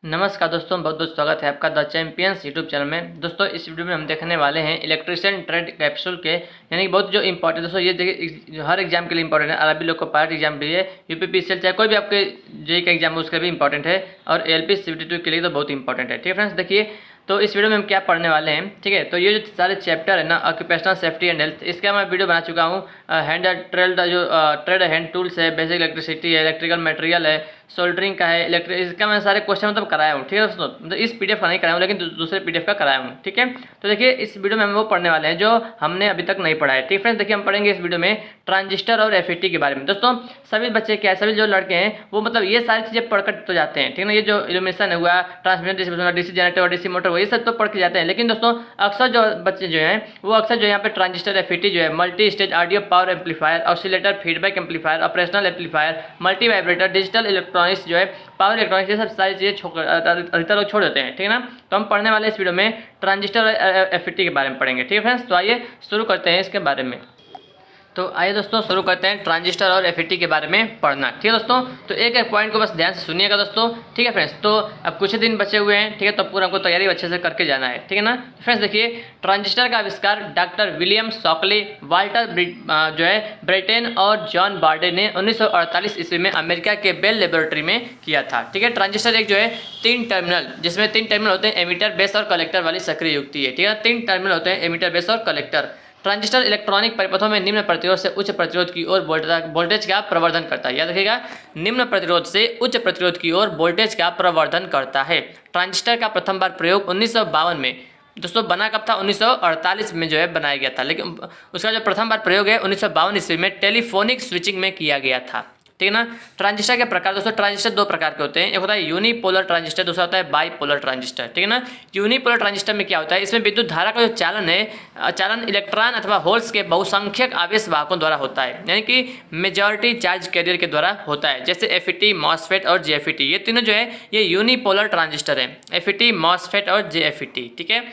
नमस्कार दोस्तों, बहुत बहुत स्वागत है आपका द चैंपियंस यूट्यूब चैनल में। दोस्तों इस वीडियो में हम देखने वाले हैं इलेक्ट्रिशियन ट्रेड कैप्सूल के, यानी कि बहुत जो इंपॉर्टेंट दोस्तों ये देखिए हर एग्जाम के लिए इंपॉर्टेंट है। आरआरबी लोग को पार्ट एग्जाम भी है, यूपीपीसीएल चाहे कोई भी आपके जेई का एग्जाम है उसके लिए भी इंपॉर्टेंट है, और एलपी सीबीटी के लिए तो बहुत इंपॉर्टेंट है। ठीक है फ्रेंड्स, देखिए तो इस वीडियो में हम क्या पढ़ने वाले हैं। ठीक है, तो ये जो सारे चैप्टर है ना, ऑक्यूपेशनल सेफ्टी एंड हेल्थ, इसका मैं वीडियो बना चुका हूँ। हैंड ट्रेड जो ट्रेड हैंड टूल्स है, बेसिक इलेक्ट्रिसिटी है, इलेक्ट्रिकल मटेरियल है, सोल्डरिंग का है, इलेक्ट्रिक, इसका मैं सारे क्वेश्चन मतलब कराया हूँ। ठीक है दोस्तों, मतलब इस पीडीएफ का नहीं कराया हूँ, लेकिन दूसरे पीडीएफ का कराया हूँ। ठीक है, तो देखिए इस वीडियो में हम वो पढ़ने वाले हैं जो हमने अभी तक नहीं पढ़ा है। ठीक फ्रेंड्स, देखिए हम पढ़ेंगे इस वीडियो में ट्रांजिस्टर और एफईटी के बारे में। दोस्तों सभी बच्चे क्या है, सभी जो लड़के हैं वो मतलब ये सारी चीज़ें पढ़कर तो जाते हैं। ठीक है ना, ये जो इल्यूमिनेशन हुआ, transmission distribution, DC generator, DC motor हुआ, ये सब तो पढ़ के जाते हैं। लेकिन दोस्तों अक्सर जो बच्चे जो हैं वो अक्सर जो यहाँ पे ट्रांजिस्टर, एफईटी जो है, multi stage audio power amplifier, oscillator, feedback amplifier, operational amplifier, multi vibrator, digital electronics जो है, पावर इलेक्ट्रॉनिक्स, ये सब सारी चीज़ें अधिकतर लोग छोड़ देते हैं। ठीक है ना, तो हम पढ़ने वाले इस वीडियो में ट्रांजिस्टर और एफईटी के बारे में पढ़ेंगे। ठीक है फ्रेंड्स, तो आइए शुरू करते हैं इसके बारे में। तो आइए दोस्तों शुरू करते हैं ट्रांजिस्टर और एफईटी के बारे में पढ़ना। ठीक है दोस्तों, तो एक एक पॉइंट को बस ध्यान से सुनिएगा दोस्तों। ठीक है फ्रेंड्स, तो अब कुछ ही दिन बचे हुए हैं। ठीक है, तो पूरा हमको तैयारी अच्छे से करके जाना है। ठीक है ना फ्रेंड्स, देखिए ट्रांजिस्टर का आविष्कार डॉक्टर विलियम शॉकली, वाल्टर जो है ब्रिटेन और जॉन बार्डे ने 1948 ईस्वी में अमेरिका के बेल लेबोरेटरी में किया था। ठीक है, ट्रांजिस्टर एक जो है तीन टर्मिनल, जिसमें तीन टर्मिनल होते हैं, एमीटर, बेस और कलेक्टर वाली सक्रिय युक्ति है। ठीक है, तीन टर्मिनल होते हैं, एमीटर, बेस और कलेक्टर। ट्रांजिस्टर इलेक्ट्रॉनिक परिपथों में निम्न प्रतिरोध से उच्च प्रतिरोध की ओर वोल्टेज का प्रवर्धन करता है। याद रखिएगा, निम्न प्रतिरोध से उच्च प्रतिरोध की ओर वोल्टेज का प्रवर्धन करता है। ट्रांजिस्टर का प्रथम बार प्रयोग 1952 में, दोस्तों बना कब था, 1948 में जो है बनाया गया था, लेकिन उसका जो प्रथम बार प्रयोग है 1952 ईस्वी में टेलीफोनिक स्विचिंग में किया गया था। ठीक है ना, ट्रांजिस्टर के प्रकार दोस्तों, ट्रांजिस्टर दो प्रकार के होते हैं, एक होता है यूनिपोलर ट्रांजिस्टर, दूसरा होता है बाईपोलर ट्रांजिस्टर। ठीक है ना, यूनिपोलर ट्रांजिस्टर में क्या होता है, इसमें विद्युत धारा का जो चालन है, चालन इलेक्ट्रॉन अथवा होल्स के बहुसंख्यक आवेश वाहकों द्वारा होता है, यानी कि मेजॉरिटी चार्ज कैरियर के द्वारा होता है, जैसे एफईटी, मॉसफेट और जेएफईटी। ये तीनों जो है ये यूनिपोलर ट्रांजिस्टर है, एफईटी, मॉसफेट और जेएफईटी। ठीक है,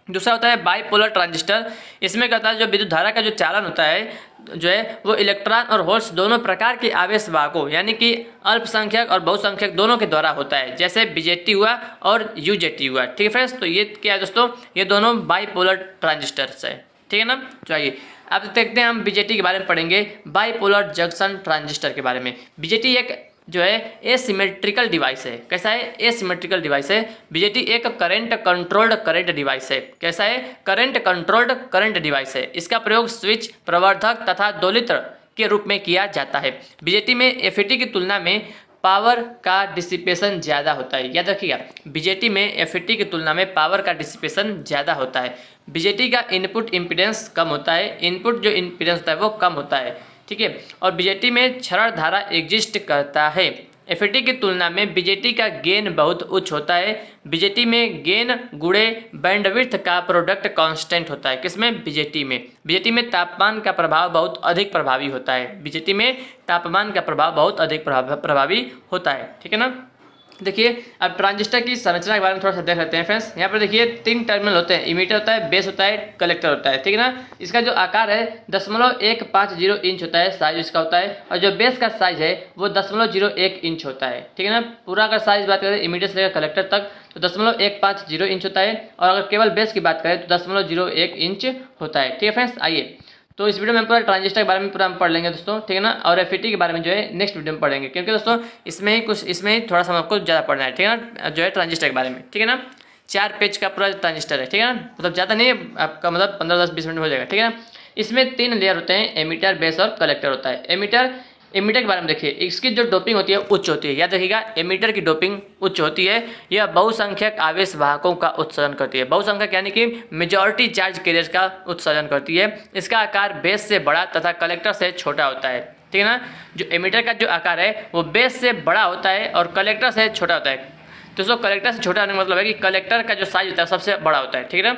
दूसरा होता है बाईपोलर ट्रांजिस्टर। इसमें क्या होता है, जो विद्युत धारा का जो चालन होता है जो है वो इलेक्ट्रॉन और होल्स दोनों प्रकार के आवेश वाहकों, यानी कि अल्पसंख्यक और बहुसंख्यक दोनों के द्वारा होता है, जैसे बीजेटी हुआ और यूजेटी हुआ। ठीक है फ्रेंड्स, तो ये क्या है दोस्तों, ये दोनों बाईपोलर ट्रांजिस्टर्स है। ठीक है ना, चलिए अब देखते हैं हम बीजेटी के बारे में पढ़ेंगे, बाईपोलर जंक्शन ट्रांजिस्टर के बारे में। बीजेटी एक जो है एसिमेट्रिकल डिवाइस है। कैसा है, एसिमेट्रिकल डिवाइस है। बीजेटी एक करंट कंट्रोल्ड करंट डिवाइस है। कैसा है, करंट कंट्रोल्ड करंट डिवाइस है। इसका प्रयोग स्विच, प्रवर्धक तथा दोलित्र के रूप में किया जाता है। बीजेटी में एफईटी की तुलना में पावर का डिसिपेशन ज़्यादा होता है। याद रखिएगा, बीजेटी में एफईटी की तुलना में पावर का डिसिपेशन ज़्यादा होता है। बीजेटी का इनपुट इम्पीडेंस कम होता है, इनपुट जो इम्पीडेंस होता है वो कम होता है। ठीक है, और बीजेटी में क्षरण धारा एग्जिस्ट करता है। एफईटी की तुलना में बीजेटी का गेन बहुत उच्च होता है। बीजेटी में गेन गुणे बैंडविड्थ का प्रोडक्ट कांस्टेंट होता है। किसमें, बीजेटी में। बीजेटी में तापमान का प्रभाव बहुत अधिक प्रभावी होता है। बीजेटी में तापमान का प्रभाव बहुत अधिक प्रभावी होता है। ठीक है ना, देखिए अब ट्रांजिस्टर की संरचना के बारे में थोड़ा सा देख लेते हैं फ्रेंड्स। यहाँ पर देखिए तीन टर्मिनल होते हैं, इमीटर होता है, बेस होता है, कलेक्टर होता है। ठीक है ना, इसका जो आकार है 0.150 इंच होता है, साइज इसका होता है, और जो बेस का साइज है वो 0.01 इंच होता है। ठीक है ना, पूरा अगर साइज बात करें इमीटर से लेकर कलेक्टर तक तो 0.150 इंच होता है, और अगर केवल बेस की बात करें तो 0.01 इंच होता है। ठीक है फ्रेंड्स, आइए तो इस वीडियो में पूरा ट्रांजिस्टर के बारे में पूरा हम पढ़ लेंगे दोस्तों। ठीक है ना, और एफईटी के बारे में जो है नेक्स्ट वीडियो में पढ़ेंगे, क्योंकि दोस्तों इसमें ही थोड़ा सा आपको ज़्यादा पढ़ना है। ठीक है ना, जो है ट्रांजिस्टर के बारे में। ठीक है ना, 4 पेज का पूरा ट्रांजिस्टर है। ठीक है ना, मतलब ज़्यादा नहीं है आपका, मतलब 15-10-20 मिनट में हो जाएगा। ठीक है ना, इसमें 3 लेयर होते हैं, एमीटर, बेस और कलेक्टर होता है। एमीटर के बारे में देखिए, इसकी जो डोपिंग होती है उच्च होती है। याद रखिएगा, एमीटर की डोपिंग उच्च होती है। यह बहुसंख्यक आवेश वाहकों का उत्सर्जन करती है। बहुसंख्यक यानी कि मेजॉरिटी चार्ज कैरियर्स का उत्सर्जन करती है। इसका आकार बेस से बड़ा तथा कलेक्टर से छोटा होता है। ठीक है ना, जो एमीटर का जो आकार है वो बेस से बड़ा होता है और कलेक्टर से छोटा होता है। दोस्तों कलेक्टर से छोटा होने का मतलब है कि कलेक्टर का जो साइज होता है सबसे बड़ा होता है। ठीक है ना,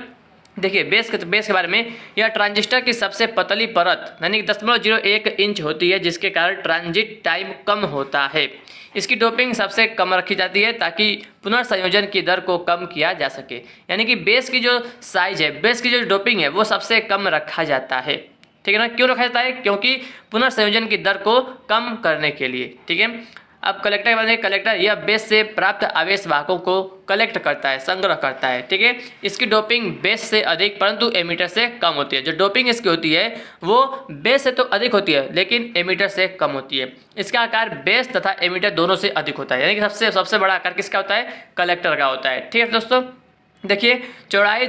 देखिए बेस के बारे में, यह ट्रांजिस्टर की सबसे पतली परत यानी 0.01 इंच होती है, जिसके कारण ट्रांजिट टाइम कम होता है। इसकी डोपिंग सबसे कम रखी जाती है ताकि पुनर्संयोजन की दर को कम किया जा सके। यानी कि बेस की जो साइज है, बेस की जो डोपिंग है वो सबसे कम रखा जाता है। ठीक है ना, क्यों रखा जाता है, क्योंकि पुनर्संयोजन की दर को कम करने के लिए। ठीक है, अब कलेक्टर के बाद में कलेक्टर यह बेस से प्राप्त आवेश वाहकों को कलेक्ट करता है, संग्रह करता है, ठीक है। इसकी डोपिंग बेस से अधिक परंतु एमिटर से कम होती है। जो डोपिंग इसकी होती है वो बेस से तो अधिक होती है लेकिन एमिटर से कम होती है। इसका आकार बेस तथा एमिटर दोनों से अधिक होता है, यानी कि सबसे बड़ा आकार किसका होता है? कलेक्टर का होता है, ठीक है दोस्तों। देखिए चौड़ाई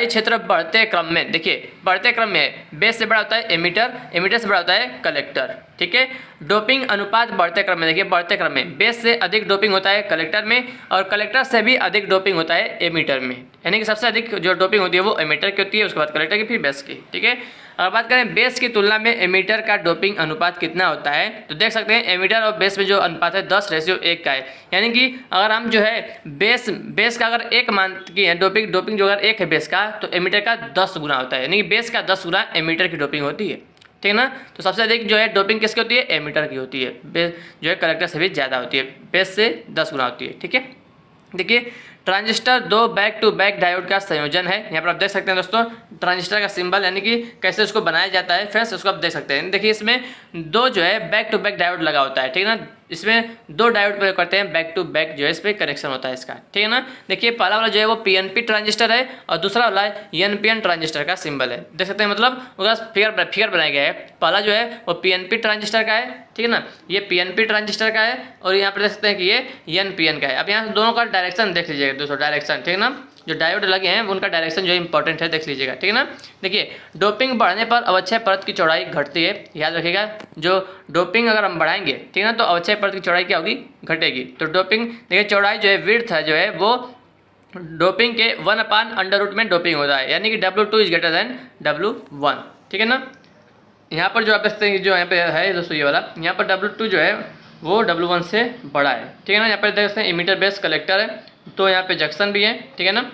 क्षेत्र बढ़ते क्रम में, देखिए बढ़ते क्रम में बेस से बड़ा होता है एमिटर, एमिटर से बड़ा होता है कलेक्टर, ठीक है। डोपिंग अनुपात बढ़ते क्रम में, देखिए बढ़ते क्रम में बेस से अधिक डोपिंग होता है कलेक्टर में और कलेक्टर से भी अधिक डोपिंग होता है एमिटर में, यानी कि सबसे अधिक जो डोपिंग होती है वो एमिटर की होती है, उसके बाद कलेक्टर की, फिर बेस की, ठीक है। अगर बात करें बेस की तुलना में एमिटर का डोपिंग अनुपात कितना होता है, तो देख सकते हैं एमिटर और बेस में जो अनुपात है 10:1 का है, यानी कि अगर हम जो है बेस का अगर 1 मान की है डोपिंग जो अगर 1 है बेस का, तो एमिटर का 10 गुना होता है, यानी कि बेस का 10 गुना एमिटर की डोपिंग होती है, ठीक है ना। तो सबसे अधिक जो है डोपिंग किसकी होती है? एमिटर की होती है। बेस जो है कलेक्टर से भी ज़्यादा होती है, बेस से 10 गुना होती है, ठीक है। देखिए transistor 2 back to back diode का संयोजन है। यहाँ पर आप देख सकते हैं दोस्तों ट्रांजिस्टर का सिंबल, यानी कि कैसे उसको बनाया जाता है फ्रेंड्स, उसको आप देख सकते हैं। देखिए इसमें 2 जो है बैक टू बैक डायोड लगा होता है, ठीक है ना। इसमें 2 डायोड प्रयोग करते हैं, बैक टू बैक जो है इस पर कनेक्शन होता है इसका, ठीक है ना। देखिए पहला वाला जो है वो पीएनपी ट्रांजिस्टर है और दूसरा वाला एनपीएन ट्रांजिस्टर का सिंबल है, देख सकते हैं, मतलब उसका फिगर बनाया गया है। पहला जो है वो पीएनपी ट्रांजिस्टर का है, ठीक है ना, ये पीएनपी ट्रांजिस्टर का है और यहाँ पर देख सकते हैं कि ये एनपीएन का है। अब यहाँ दोनों का डायरेक्शन देख लीजिएगा दोस्तों, डायरेक्शन, ठीक है ना, जो डायोड लगे हैं उनका डायरेक्शन जो है इंपॉर्टेंट है, देख लीजिएगा, ठीक है ना। देखिए डोपिंग बढ़ने पर अवक्षय परत की चौड़ाई घटती है, याद रखिएगा। जो डोपिंग अगर हम बढ़ाएंगे, ठीक है ना, तो अवक्षय परत की चौड़ाई क्या होगी? घटेगी। तो डोपिंग देखिए चौड़ाई जो है विड्थ है जो है वो डोपिंग के 1/√, में डोपिंग होता है, यानी कि W2 is greater than W1, ठीक है ना। यहाँ पर जो आप देखते हैं जो यहाँ पे है दोस्तों ये वाला, यहाँ पर W2 जो है वो W1 से बड़ा है, ठीक है ना। यहाँ पर देख सकते हैं एमिटर बेस कलेक्टर है, तो यहाँ पे जंक्शन भी है, ठीक है ना।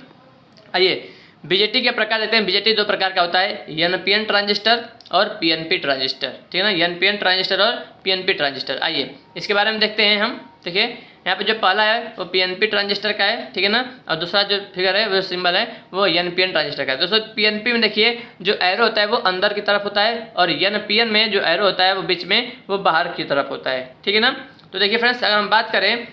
आइए बीजेटी के प्रकार देखते हैं। बीजेटी 2 प्रकार का होता है, एनपीएन ट्रांजिस्टर और पीएनपी ट्रांजिस्टर, ठीक है ना, एनपीएन ट्रांजिस्टर और पीएनपी ट्रांजिस्टर। आइए इसके बारे में देखते हैं हम। देखिए यहाँ पे जो पहला है वो पीएनपी ट्रांजिस्टर का है, ठीक है ना, और दूसरा जो फिगर है वो सिंबल है वो एनपीएन ट्रांजिस्टर का है। दोस्तों पीएनपी में देखिए जो एरो होता है वो अंदर की तरफ होता है और एनपीएन में जो एरो होता है वो बीच में वो बाहर की तरफ होता है, ठीक है ना। तो देखिए फ्रेंड्स अगर हम बात करें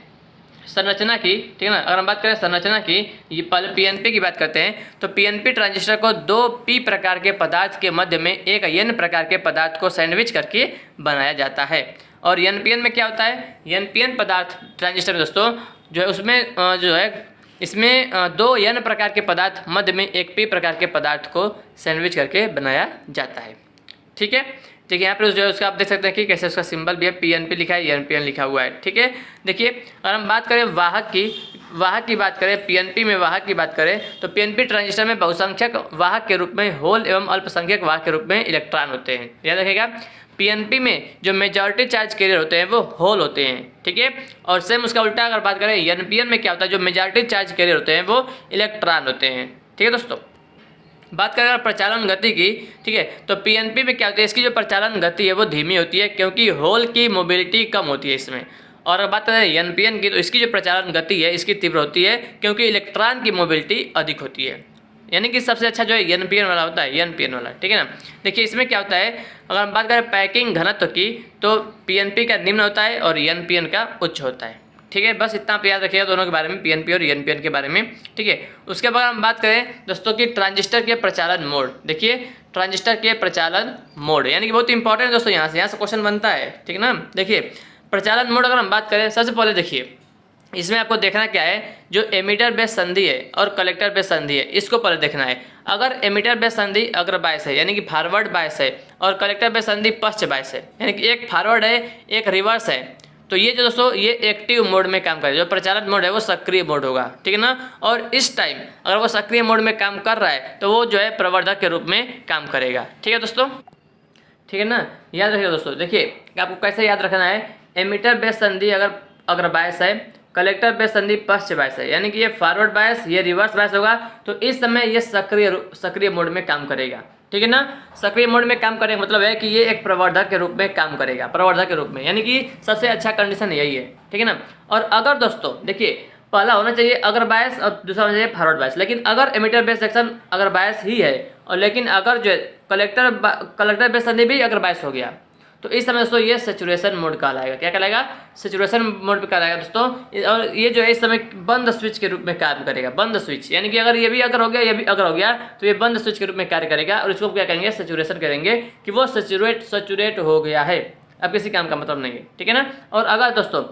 संरचना की, ठीक है ना, अगर हम बात करें संरचना की, ये पहले पीएनपी की बात करते हैं। तो पीएनपी ट्रांजिस्टर को 2 पी प्रकार के पदार्थ के मध्य में एक एन प्रकार के पदार्थ को सैंडविच करके बनाया जाता है। और एनपीएन में क्या होता है? एनपीएन पदार्थ ट्रांजिस्टर में दोस्तों जो है उसमें जो है इसमें 2 एन प्रकार के पदार्थ मध्य में एक पी प्रकार के पदार्थ को सैंडविच करके बनाया जाता है, ठीक है। देखिए यहाँ पर जो है उसका आप देख सकते हैं कि कैसे उसका सिंबल भी है, पीएनपी लिखा है, एनपीएन लिखा हुआ है, ठीक है। देखिए अगर हम बात करें वाहक की बात करें, पीएनपी में वाहक की बात करें तो पीएनपी ट्रांजिस्टर में बहुसंख्यक वाहक के रूप में होल एवं अल्पसंख्यक वाहक के रूप में इलेक्ट्रॉन होते हैं, याद रखिएगा। पीएनपी में जो मेजॉरिटी चार्ज कैरियर होते हैं वो होल होते हैं, ठीक है। और सेम उसका उल्टा अगर बात करें एनपीएन में क्या होता है, जो मेजॉरिटी चार्ज कैरियर होते हैं वो इलेक्ट्रॉन होते हैं, ठीक है दोस्तों। बात करें अगर प्रचालन गति की, ठीक है, तो पीएनपी में क्या होती है, इसकी जो प्रचालन गति है वो धीमी होती है क्योंकि होल की मोबिलिटी कम होती है इसमें। और अगर बात करें एनपीएन की तो इसकी जो प्रचालन गति है इसकी तीव्र होती है क्योंकि इलेक्ट्रॉन की मोबिलिटी अधिक होती है, यानी कि सबसे अच्छा जो है एनपीएन वाला होता है, एनपीएन वाला, ठीक है ना। देखिए इसमें क्या होता है, अगर हम बात करें पैकिंग घनत्व की तो पीएनपी का निम्न होता है और एनपीएन का उच्च होता है, ठीक है। बस इतना आप याद रखिएगा दोनों के बारे में, पीएनपी और एनपीएन के बारे में, ठीक है। उसके बाद हम बात करें दोस्तों कि ट्रांजिस्टर के प्रचालन मोड। देखिए ट्रांजिस्टर के प्रचालन मोड यानी कि बहुत इंपॉर्टेंट दोस्तों, यहाँ से क्वेश्चन बनता है, ठीक है ना। देखिए प्रचालन मोड अगर हम बात करें, सबसे पहले देखिए इसमें आपको देखना क्या है, जो एमिटर बेस संधि है और कलेक्टर बेस संधि है इसको पहले देखना है। अगर एमिटर बेस संधि अग्र बायस है यानी कि फॉरवर्ड बायस है और कलेक्टर बेस संधि पश्च बायस है यानी कि एक फॉरवर्ड है एक रिवर्स है, तो ये जो दोस्तों ये एक्टिव मोड में काम करेगा। जो प्रचालन मोड है वो सक्रिय मोड होगा, ठीक है ना। और इस टाइम अगर वो सक्रिय मोड में काम कर रहा है तो वो जो है प्रवर्धक के रूप में काम करेगा, ठीक है दोस्तों, ठीक है ना। याद रखिए दोस्तों, देखिए आपको कैसे याद रखना है, एमिटर बेस संधि अगर बायस है, कलेक्टर बेस संधि पश्च बायस है, यानी कि ये फॉरवर्ड बायस ये रिवर्स बायस होगा, तो इस समय ये सक्रिय मोड में काम करेगा, ठीक है ना। सक्रिय मोड में काम करेगा मतलब है कि ये एक प्रवर्धक के रूप में काम करेगा, प्रवर्धक के रूप में, यानी कि सबसे अच्छा कंडीशन यही है, ठीक है ना। और अगर दोस्तों देखिए पहला होना चाहिए अगर बायस और दूसरा होना चाहिए फॉरवर्ड बायस, लेकिन अगर एमिटर बेस सेक्शन अगर बायस ही है और लेकिन अगर जो है कलेक्टर बेस संधि भी अगर बायस हो गया तो तो इस समय दोस्तों ये सैचुरेशन मोड कहलाएगा। क्या कहलाएगा? सैचुरेशन मोड पे कहलाएगा दोस्तों। और ये जो है इस समय बंद स्विच के रूप में कार्य करेगा। बंद स्विच यानी कि अगर ये भी अगर हो गया, ये भी अगर हो गया, तो ये बंद स्विच के रूप में कार्य करेगा और इसको क्या करेंगे? सैचुरेशन करेंगे कि वो सैचुरेट हो गया है, अब किसी काम का मतलब नहीं है। ठीक है ना। और अगर दोस्तों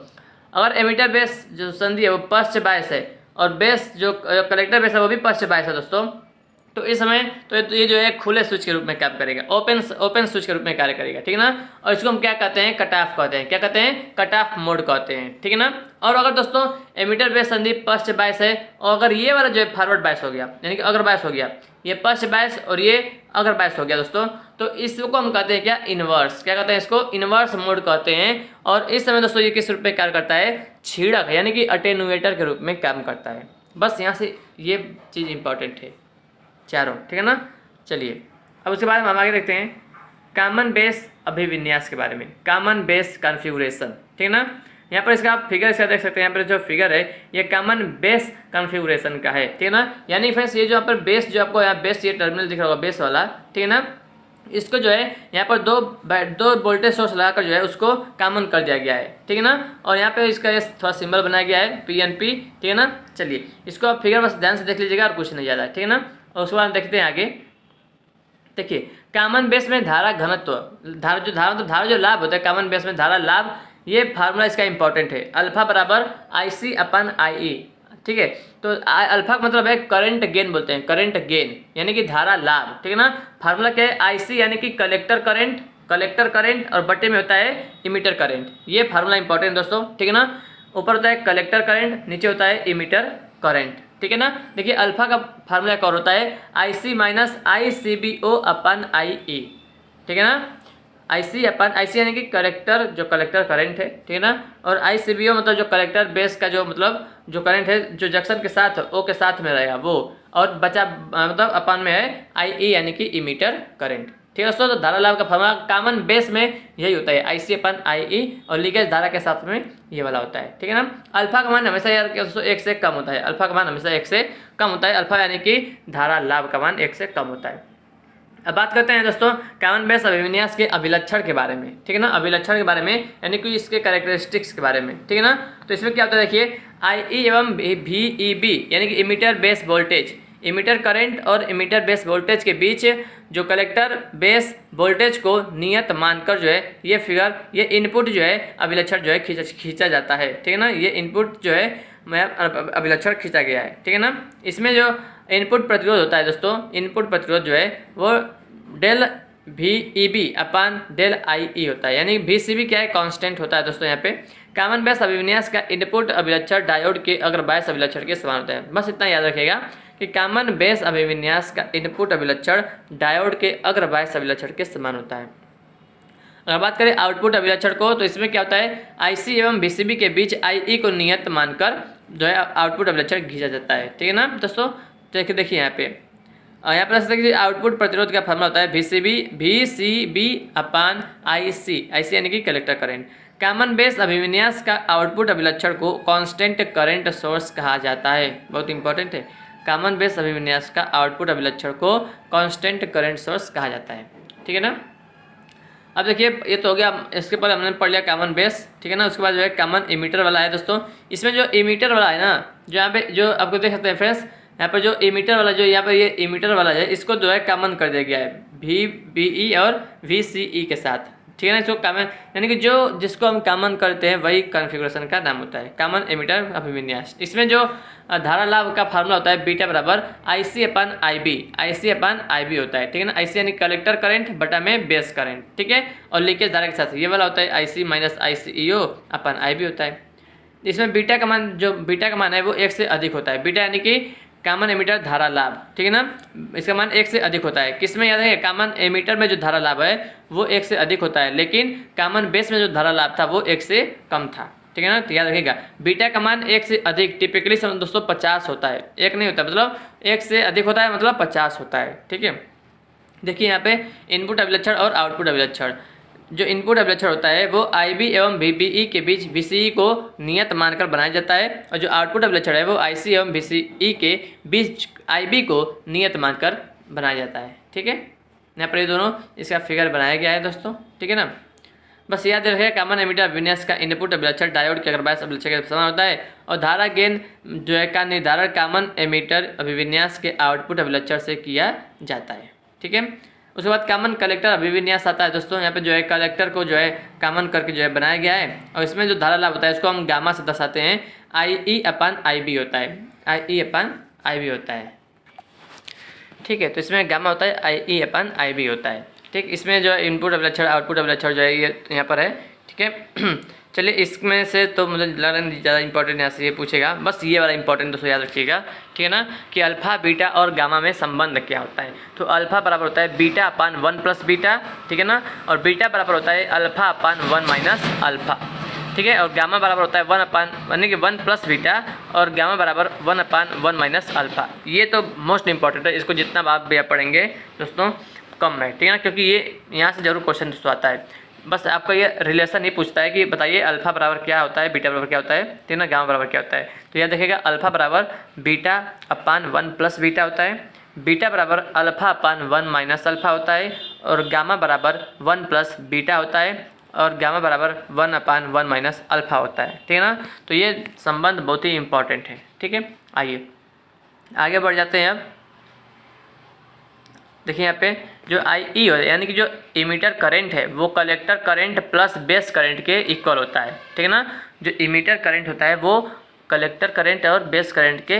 अगर एमिटर बेस जो संधि है वो पश्च बायस है और बेस जो कलेक्टर बेस है वो भी पश्च बायस है दोस्तों, तो इस समय तो ये जो है खुले स्विच के रूप में कार्य करेगा, ओपन स्विच के रूप में कार्य करेगा। ठीक है ना। और इसको हम क्या कहते हैं? कट ऑफ कहते हैं। क्या कहते हैं? कट ऑफ मोड कहते हैं। ठीक है ना। और अगर दोस्तों एमिटर बेस संधि पश्च बायस है और अगर ये वाला जो है फॉरवर्ड बायस हो गया, यानी कि अगर बायस हो गया, ये पश्च बायस और ये अगर बायस हो गया दोस्तों, तो इसको हम कहते हैं क्या? इनवर्स। क्या कहते हैं इसको? इनवर्स मोड कहते हैं। और इस समय दोस्तों ये किस रूप में कार्य करता है? छीड़क यानी कि अटेनुएटर के रूप में काम करता है। बस यहाँ से ये चीज़ इंपॉर्टेंट है चारों। ठीक है ना। चलिए अब उसके बाद हम आगे देखते हैं कॉमन बेस अभिविन्यास के बारे में, कॉमन बेस कॉन्फ़िगरेशन। ठीक है ना। यहाँ पर इसका आप फिगर इसका देख सकते हैं। यहाँ पर जो फिगर है ये कॉमन बेस कॉन्फ़िगरेशन का है। ठीक है ना। यानी फ्रेंड्स ये जो यहाँ पर बेस जो आपको यहाँ बेस ये टर्मिनल दिख रहा होगा बेस वाला, ठीक है ना, इसको जो है यहाँ पर दो वोल्टेज सोर्स लगाकर जो है उसको कॉमन कर दिया गया है। ठीक है ना। और यहाँ पे इसका थोड़ा सिंबल बनाया गया है PNP। ठीक है ना। चलिए इसको आप फिगर बस ध्यान से देख लीजिएगा और कुछ नहीं ज़्यादा। ठीक है ना। और उसके बाद देखते हैं आगे। देखिए कॉमन बेस में धारा घनत्व, धारा जो लाभ होता है कॉमन बेस में धारा लाभ, ये फार्मूला इसका इंपॉर्टेंट है। अल्फा बराबर IC/IE। ठीक है। तो अल्फा का मतलब है करंट गेन बोलते हैं, करंट गेन यानी कि धारा लाभ। ठीक है ना। फार्मूला क्या है? IC यानी कि कलेक्टर करंट और बटे में होता है इमीटर करंट। ये फार्मूला इंपॉर्टेंट दोस्तों। ठीक है ना। ऊपर होता है कलेक्टर करंट, नीचे होता है इमीटर करंट। ठीक है ना। देखिए अल्फा का फार्मूला एक और होता है IC माइनस ICBO/IE। ठीक है ना। IC यानी कि कलेक्टर जो कलेक्टर करंट है। ठीक है ना। और ICBO मतलब जो कलेक्टर बेस का जो मतलब जो करंट है जो जंक्शन के साथ O के साथ में रहेगा वो, और बचा मतलब अपन में है IE यानी कि इमीटर करंट। ठीक है दोस्तों। तो धारा लाभ का फार्मूला कॉमन बेस में यही होता है IC/IE और लीकेज धारा के साथ में ये वाला होता है। ठीक है ना। अल्फा का मान हमेशा यार दोस्तों 1 से कम होता है। अल्फा का मान हमेशा 1 से कम होता है। अल्फा यानी कि धारा लाभ का मान 1 से कम होता है। अब बात करते हैं दोस्तों कॉमन बेस अभिविन्यास के अभिलक्षण के बारे में। ठीक है ना। अभिलक्षण के बारे में यानी कि इसके कैरेक्टरिस्टिक्स के बारे में। ठीक है ना। तो इसमें क्या होता है देखिए IE एवं VEB यानी कि emitter base voltage, emitter current और इमीटर बेस वोल्टेज के बीच जो कलेक्टर बेस वोल्टेज को नियत मानकर जो है ये फिगर ये इनपुट जो है अभिलक्षण जो है खींचा जाता है। ठीक है ना। ये इनपुट जो है अभिलक्षण खींचा गया है। ठीक है ना। इसमें जो इनपुट प्रतिरोध होता है दोस्तों, इनपुट प्रतिरोध जो है वो डेल VEB/IE होता है। यानी VCB क्या है? कांस्टेंट होता है दोस्तों। यहाँ पे कॉमन बेस अभिविन्यास का इनपुट अभिलक्षण डायोड के अग्रबायस अभिलक्षण के समान होता है। बस इतना याद रखिएगा कि कॉमन बेस अभिविन्यास का इनपुट अभिलक्षण डायोड के अग्रबायस अभिलक्षण के समान होता है। अगर बात करें आउटपुट अभिलक्षण को तो इसमें क्या होता है IC एवं VCB के बीच IE को नियत मानकर जो है आउटपुट अभिलक्षण खींचा जाता है। ठीक है ना दोस्तों। देखिए यहाँ पे देखिए आउटपुट प्रतिरोध का फार्मूला होता है VCB/IC यानी कि कलेक्टर करंट। कॉमन बेस अभिविन्यास का आउटपुट अभिलक्षण को कांस्टेंट करंट सोर्स कहा जाता है। बहुत इंपॉर्टेंट है। कॉमन बेस अभिविन्यास का आउटपुट अभिलक्षण को कांस्टेंट करंट सोर्स कहा जाता है। ठीक है ना। अब देखिए ये तो हो गया, इसके पहले हमने पढ़ लिया कॉमन बेस। ठीक है ना। उसके बाद जो है कॉमन इमीटर वाला है दोस्तों। इसमें जो इमीटर वाला है ना, जो यहाँ पे जो आपको देख सकते हैं फ्रेंड्स, यहाँ पर जो इमीटर वाला जो यहाँ पर ये इमीटर वाला है इसको जो है कॉमन कर दिया गया है VBE और VCE के साथ। ठीक है ना। इसको कॉमन यानी कि जो जिसको हम कॉमन करते हैं वही कॉन्फ़िगरेशन का नाम होता है कॉमन इमीटर अभिविन्यास। इसमें जो धारा लाभ का फार्मूला होता है बीटा बराबर IC/IB होता है। ठीक है ना। IC यानी कलेक्टर करंट बटा में बेस करंट। ठीक है। और लीकेज धारा के साथ ये वाला होता है IC माइनस ICEO/IB होता है। इसमें बीटा का मान है वो 1 से अधिक होता है। बीटा यानी कि कॉमन एमीटर धारा लाभ। ठीक है ना। इसका मान 1 से अधिक होता है। किसमें याद है? कॉमन एमीटर में जो धारा लाभ है वो 1 से अधिक होता है, लेकिन कॉमन बेस में जो धारा लाभ था वो 1 से कम था। ठीक है ना। तो याद रखिएगा बीटा का मान 1 से अधिक टिपिकली दोस्तों 50 होता है। 1 नहीं होता, मतलब 1 से अधिक होता है मतलब 50 होता है। ठीक है। देखिए यहाँ पे इनपुट अभिलक्षण और आउटपुट अभिलक्षण। जो इनपुट अभिलक्षण होता है वो IB एवं VBE के बीच VCE को नियत मानकर बनाया जाता है, और जो आउटपुट अभिलक्षण है वो IC एवं VCE के बीच IB को नियत मानकर बनाया जाता है। ठीक है। यहाँ पर ये दोनों इसका फिगर बनाया गया है दोस्तों। ठीक है ना। बस याद रखिए कॉमन एमिटर अभिविन्यास का इनपुट अभिलक्षण डायोड के अगर बायस अभिलक्षण के समान होता है और धारा गेन जो है का निर्धारण कॉमन एमिटर अभिविन्यास के आउटपुट अभिलक्षण से किया जाता है। ठीक है, उसके बाद कॉमन कलेक्टर अभिविन्यास आता है दोस्तों। यहाँ पे जो है कलेक्टर को जो है कॉमन करके जो है बनाया गया है और इसमें जो धारा लाभ होता है इसको हम गामा से दर्शाते हैं, IE/IB होता है, IE/IB होता है। ठीक है, तो इसमें गामा होता है, IE/IB होता है। ठीक, इसमें जो है इनपुट अभिलक्षण आउटपुट अभिलक्षण जो है ये यहाँ पर है। ठीक है, चलिए इसमें से तो मुझे लग रहा है ज़्यादा इंपॉर्टेंट यहाँ से ये पूछेगा, बस ये वाला इंपॉर्टेंट दोस्तों याद रखिएगा। ठीक है ना, कि अल्फा बीटा और गामा में संबंध क्या होता है। तो अल्फा बराबर होता है बीटा/1 प्लस बीटा, ठीक है ना, और बीटा बराबर होता है अल्फा/1 माइनस अल्फा। ठीक है, और गामा बराबर होता है 1 प्लस बीटा और गामा बराबर 1/1 माइनस अल्फा। ये तो मोस्ट इंपॉर्टेंट है, इसको जितना आप पढ़ेंगे दोस्तों कम है। ठीक है ना, क्योंकि ये यहाँ से जरूर क्वेश्चन दोस्तों आता है। बस आपका ये रिलेशन ही पूछता है कि बताइए अल्फा बराबर क्या होता है, बीटा बराबर क्या होता है, ठीक है ना, गामा बराबर क्या होता है। तो याद देखिएगा अल्फा बराबर बीटा/1 प्लस बीटा होता है, बीटा बराबर अल्फा/1 माइनस अल्फा होता है और गामा बराबर 1 प्लस बीटा होता है और गामा बराबर 1/1 माइनस अल्फा होता है। ठीक है ना, तो ये संबंध बहुत ही इंपॉर्टेंट है। ठीक है, आइए आगे बढ़ जाते हैं। अब देखिए यहाँ पे जो IE हो यानी कि जो इमीटर करंट है वो collector current plus base current के इक्वल होता है। ठीक है ना, जो इमीटर करंट होता है वो कलेक्टर करंट और बेस करंट के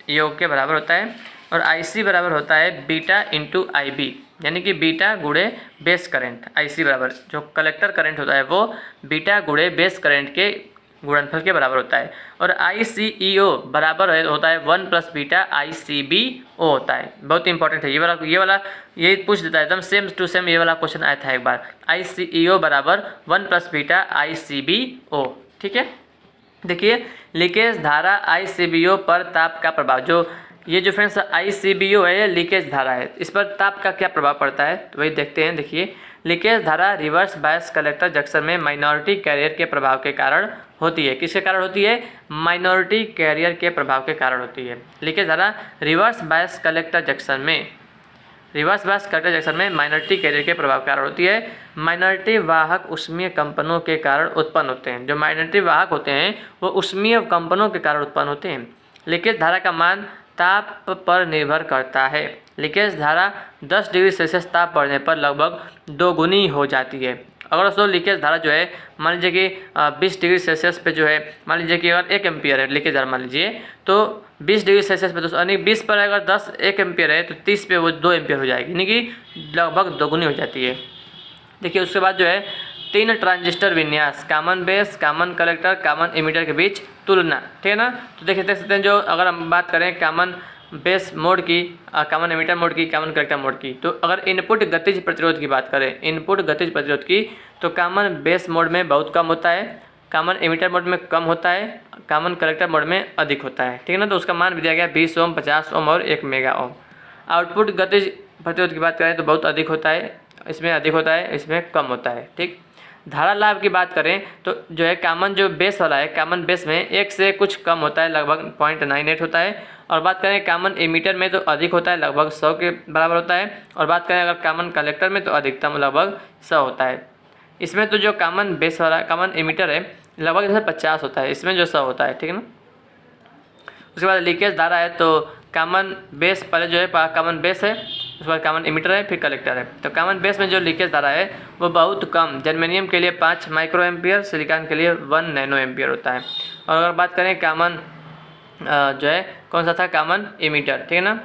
योग के बराबर होता है और IC बराबर होता है बीटा/IB यानी कि बीटा गुणे बेस करंट। IC बराबर जो कलेक्टर करंट होता है वो बीटा गुणे बेस करंट के गुणनफल के बराबर होता है और ICEO बराबर होता है 1 प्लस बीटा ICBO होता है। बहुत इंपॉर्टेंट है ये वाला ये पूछ देता है एकदम सेम टू सेम, ये वाला क्वेश्चन आया था एक बार। ICEO बराबर 1 प्लस बीटा ICBO। ठीक है, देखिए लीकेज धारा ICBO पर ताप का प्रभाव, जो ये जो फ्रेंड्स ICBO है ये लीकेज धारा है, इस पर ताप का क्या प्रभाव पड़ता है तो वही देखते हैं। देखिए लीकेज धारा रिवर्स बायस कलेक्टर जंक्शन में माइनॉरिटी कैरियर के प्रभाव के कारण होती है। किसके कारण होती है? माइनॉरिटी कैरियर के प्रभाव के कारण होती है। लीकेज धारा रिवर्स बायस कलेक्टर जंक्शन में माइनॉरिटी कैरियर के प्रभाव के कारण होती है। माइनॉरिटी वाहक ऊष्मीय कंपनों के कारण उत्पन्न होते हैं। जो माइनॉरिटी वाहक होते हैं वो ऊष्मीय कंपनों के कारण उत्पन्न होते हैं। लीकेज धारा का मान ताप पर निर्भर करता है। लीकेज धारा 10 डिग्री सेल्सियस ताप बढ़ने पर लगभग 2 गुनी हो जाती है। अगर दोस्तों लीकेज धारा जो है मान लीजिए कि 20 डिग्री सेल्सियस पे जो है मान लीजिए कि अगर 1 एम्पियर है लीकेज धारा मान लीजिए तो 20 डिग्री सेल्सियस पे दोस्तों यानी 20 पर अगर 1 एम्पियर है तो 30 पे वो 2 एम्पियर हो जाएगी यानी कि लगभग 2 गुनी हो जाती है। देखिए उसके बाद जो है 3 ट्रांजिस्टर विन्यास, common base, common collector, common emitter के बीच तुलना। ठीक है ना, तो देख सकते हैं जो अगर हम बात करें कॉमन बेस मोड की, कॉमन एमिटर मोड की, कॉमन कलेक्टर मोड की, तो अगर इनपुट गतिज प्रतिरोध की बात करें, इनपुट गतिज प्रतिरोध की, तो कॉमन बेस मोड में बहुत कम होता है, कॉमन एमिटर मोड में कम होता है, कॉमन कलेक्टर मोड में अधिक होता है। ठीक है ना, तो उसका मान भी दिया गया 20 ओम, 50 ओम और 1 मेगा ओम। आउटपुट गतिज प्रतिरोध की बात करें तो बहुत अधिक होता है, इसमें अधिक होता है, इसमें कम होता है। ठीक, धारा लाभ की बात करें तो जो है कॉमन जो बेस वाला है, कॉमन बेस में 1 से कुछ कम होता है, लगभग 0.98 होता है। और बात करें कॉमन एमिटर में तो अधिक होता है, लगभग 100 के बराबर होता है। और बात करें अगर कॉमन कलेक्टर में तो अधिकतम लगभग 100 होता है। इसमें तो जो कॉमन बेस वाला कॉमन एमिटर है लगभग जैसे 50 होता है, इसमें जो 100 होता है। ठीक है ना, उसके बाद लीकेज धारा है तो कॉमन बेस पहले जो है कॉमन बेस है, उसके बाद कॉमन एमिटर है, फिर कलेक्टर है। तो कॉमन बेस में जो लीकेज धारा है वो बहुत कम, जर्मेनियम के लिए 5 माइक्रो एम्पियर, सिलिकॉन के लिए 1 नैनो एम्पियर होता है। और अगर बात करें कॉमन जो है कौन सा था, कॉमन एमिटर। ठीक है ना,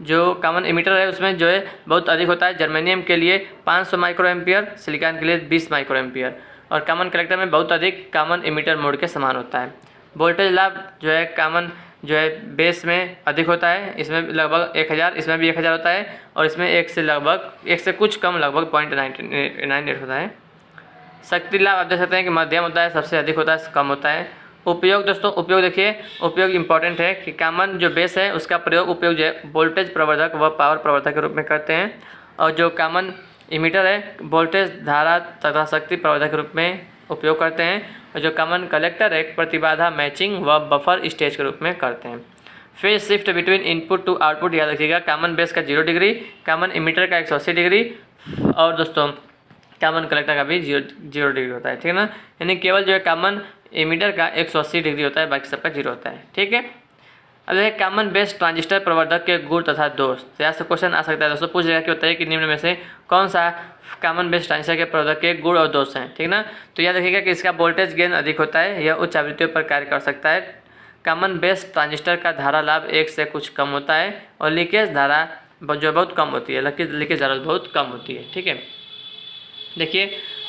जो कॉमन एमिटर है उसमें जो है बहुत अधिक होता है, जर्मेनियम के लिए 500 माइक्रो एम्पियर, सिलिकॉन के लिए 20 माइक्रो एम्पियर। और कॉमन कलेक्टर में बहुत अधिक, कॉमन एमिटर मोड के समान होता है। वोल्टेज लाभ जो है कॉमन जो है बेस में अधिक होता है, इसमें लगभग 1000, इसमें भी 1000 होता है और इसमें 1 से कुछ कम लगभग 0.98 होता है। शक्ति लाभ आप देख सकते हैं कि मध्यम होता है, सबसे अधिक होता है, कम होता है। उपयोग दोस्तों, उपयोग देखिए, उपयोग इंपॉर्टेंट है कि कॉमन जो बेस है उसका उपयोग जो है वोल्टेज प्रवर्धक व पावर प्रवर्धक के रूप में करते हैं और जो कॉमन इमीटर है वोल्टेज धारा तथा शक्ति प्रवर्धक के रूप में उपयोग करते हैं और जो कॉमन कलेक्टर है प्रतिबाधा मैचिंग व बफर स्टेज के रूप में करते हैं। Phase shift between input to output याद रखिएगा, कॉमन बेस का 0 डिग्री, कॉमन इमीटर का 180 डिग्री और दोस्तों कॉमन कलेक्टर का भी 0 डिग्री होता है, ठीक है ना। यानी केवल जो है कॉमन एमिटर का 180 डिग्री होता है, बाकी सबका 0 होता है, ठीक है। अब देखिए कॉमन बेस ट्रांजिस्टर प्रवर्धक के गुण तथा दोष। तो यहाँ से क्वेश्चन आ सकता है दोस्तों, पूछ जाएगा कि बताइए कि निम्न में से कौन सा कॉमन बेस ट्रांजिस्टर के प्रवर्धक के गुण और दोष हैं, ठीक ना। तो यह देखिएगा कि इसका वोल्टेज गेन अधिक होता है, यह उच्च आवृत्तियों पर कार्य कर सकता है। कॉमन बेस ट्रांजिस्टर का धारा लाभ 1 से कुछ कम होता है और लीकेज धारा जो बहुत कम होती है, लीकेज धारा बहुत कम होती है, ठीक है। देखिए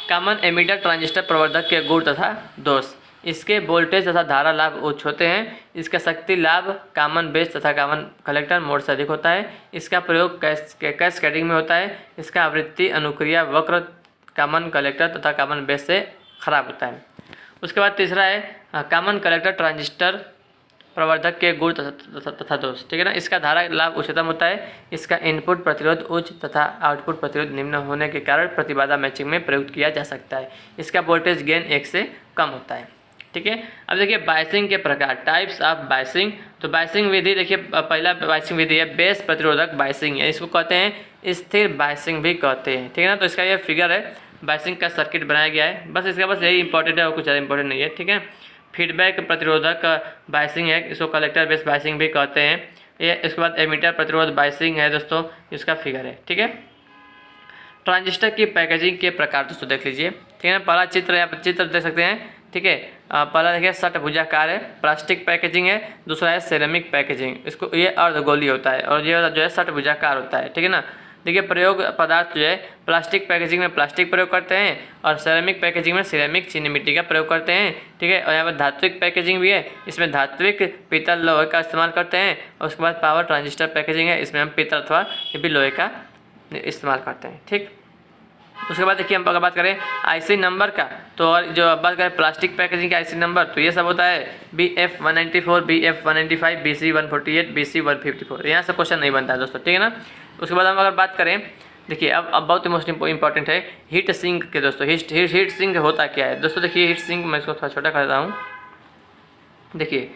कॉमन एमिटर ट्रांजिस्टर प्रवर्धक के गुण तथा दोष। इसके वोल्टेज तथा धारा लाभ उच्च होते हैं। इसका शक्ति लाभ कॉमन बेस तथा कॉमन कलेक्टर मोड से अधिक होता है। इसका प्रयोग कैस्केडिंग में होता है। इसका आवृत्ति अनुक्रिया वक्र कॉमन कलेक्टर तथा कॉमन बेस से खराब होता है। उसके बाद तीसरा है कॉमन कलेक्टर ट्रांजिस्टर प्रवर्धक के गुण तथा दोष, ठीक है ना। इसका धारा लाभ उच्चतम होता है। इसका इनपुट प्रतिरोध उच्च तथा आउटपुट प्रतिरोध निम्न होने के कारण प्रतिबाधा मैचिंग में प्रयुक्त किया जा सकता है। इसका वोल्टेज गेन 1 से कम होता है, ठीक है। अब देखिए बायसिंग के प्रकार, टाइप्स ऑफ बायसिंग। तो बायसिंग विधि देखिए, पहला बायसिंग विधि है बेस प्रतिरोधक बायसिंग है, इसको कहते हैं स्थिर बायसिंग भी कहते हैं, ठीक है ना। तो इसका ये फिगर है, बायसिंग का सर्किट बनाया गया है, बस इसका बस यही इंपॉर्टेंट है और कुछ ज़्यादा इंपॉर्टेंट नहीं है, ठीक है। फीडबैक प्रतिरोधक बायसिंग है, इसको कलेक्टर बेस बायसिंग भी कहते हैं। ये इसके बाद एमिटर प्रतिरोध बायसिंग है दोस्तों, इसका फिगर है, ठीक है। ट्रांजिस्टर की पैकेजिंग के प्रकार दोस्तों देख लीजिए, ठीक है ना। पहला चित्र यहाँ पर चित्र देख सकते हैं, ठीक है। पहला देखिए षटभुजाकार है, प्लास्टिक पैकेजिंग है। दूसरा है सेरेमिक पैकेजिंग, इसको ये अर्धगोलीय होता है और ये जो है षटभुजाकार होता है, ठीक है ना। देखिए प्रयोग पदार्थ जो है प्लास्टिक पैकेजिंग में प्लास्टिक प्रयोग करते हैं और सेरेमिक पैकेजिंग में सिरेमिक चीनी मिट्टी का प्रयोग करते हैं, ठीक है। और यहाँ पर धात्विक पैकेजिंग भी है, इसमें धात्विक पीतल लोहे का इस्तेमाल करते हैं। और उसके बाद पावर ट्रांजिस्टर पैकेजिंग है, इसमें हम पीतल अथवा ये भी लोहे का इस्तेमाल करते हैं, ठीक। उसके बाद देखिए हम अगर बात करें आईसी नंबर का, तो और जो बात करें प्लास्टिक पैकेजिंग का आईसी नंबर, तो ये सब होता है BF194, BF195, BC148, BC154। यहाँ से क्वेश्चन नहीं बनता है दोस्तों, ठीक है ना। उसके बाद हम अगर बात करें, देखिए अब बहुत मोस्ट इंपॉर्टेंट है हीट सिंक के दोस्तों। हीट सिंक होता क्या है दोस्तों, देखिए हीट सिंक मैं इसको थोड़ा छोटा कर देता हूँ। देखिए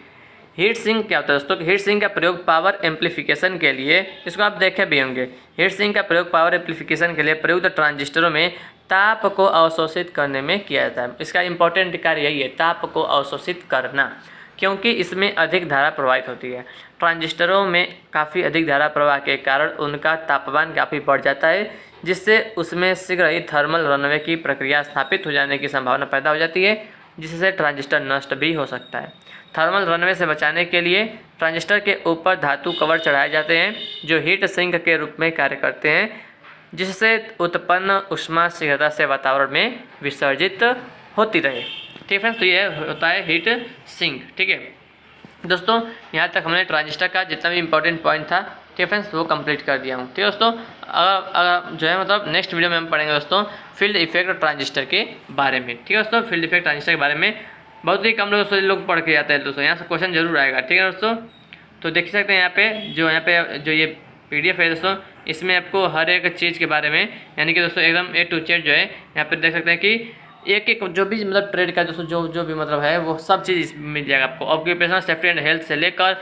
हीट सिंक क्या होता है दोस्तों, हीट सिंक का प्रयोग पावर एम्प्लीफिकेशन के लिए, इसको आप देखे भी होंगे। हीट सिंक का प्रयोग पावर एम्प्लीफिकेशन के लिए प्रयुक्त ट्रांजिस्टरों में ताप को अवशोषित करने में किया जाता है। इसका इंपॉर्टेंट कार्य यही है, ताप को अवशोषित करना, क्योंकि इसमें अधिक धारा प्रवाहित होती है। ट्रांजिस्टरों में काफ़ी अधिक धारा प्रवाह के कारण उनका तापमान काफ़ी बढ़ जाता है, जिससे उसमें शीघ्र ही थर्मल रनवे की प्रक्रिया स्थापित हो जाने की संभावना पैदा हो जाती है, जिससे ट्रांजिस्टर नष्ट भी हो सकता है। थर्मल रनवे से बचाने के लिए ट्रांजिस्टर के ऊपर धातु कवर चढ़ाए जाते हैं, जो हीट सिंक के रूप में कार्य करते हैं, जिससे उत्पन्न ऊष्मा शीघ्रता से वातावरण में विसर्जित होती रहे, ठीक है। तो ये होता है हीट सिंक, ठीक है दोस्तों। यहाँ तक हमने ट्रांजिस्टर का जितना भी इंपॉर्टेंट पॉइंट था, ठीक है फ्रेंड्स, वो कंप्लीट कर दिया हूँ, ठीक है दोस्तों। अगर जो है मतलब नेक्स्ट वीडियो में हम पढ़ेंगे दोस्तों फील्ड इफेक्ट ट्रांजिस्टर के बारे में, ठीक है दोस्तों। फील्ड इफेक्ट ट्रांजिस्टर के बारे में बहुत ही कम लोग पढ़ के जाते हैं दोस्तों, यहाँ से क्वेश्चन जरूर आएगा, ठीक है दोस्तों। तो देख सकते हैं यहाँ पे जो ये PDF है दोस्तों, इसमें आपको हर एक चीज़ के बारे में, यानी कि दोस्तों एकदम A to Z जो है यहाँ पे देख सकते हैं कि एक जो भी मतलब ट्रेड का दोस्तों जो भी मतलब है वो सब चीज़ मिल जाएगा आपको। ऑक्यूपेशनल सेफ्टी एंड हेल्थ से लेकर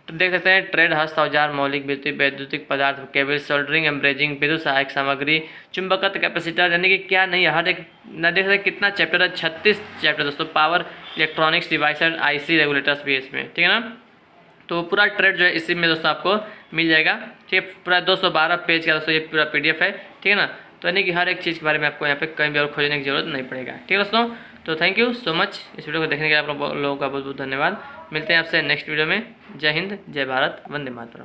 तो देख सकते हैं ट्रेड, हस्त औजार, मौलिक वैद्युतिक पदार्थ, केबल, सोल्डरिंग, एम्ब्रेजिंग, विद्युत सहायक सामग्री, चुंबकत्व, कैपेसिटर, यानी कि क्या नहीं हर एक ना देख सकते कितना चैप्टर है, 36 चैप्टर दोस्तों। Power, electronics device and IC regulators भी है इसमें, ठीक है ना। तो पूरा ट्रेड जो है इसी में दोस्तों आपको मिल जाएगा, ठीक है। पूरा 212 पेज का दोस्तों ये पूरा PDF है, ठीक है ना। तो यानी कि हर एक चीज़ के बारे में आपको यहाँ पे कहीं भी और खोजने की जरूरत नहीं पड़ेगा, ठीक है दोस्तों। तो थैंक यू सो मच इस वीडियो को देखने के लिए आप लोगों का बहुत बहुत धन्यवाद। मिलते हैं आपसे नेक्स्ट वीडियो में। जय हिंद, जय भारत, वंदे मातरम।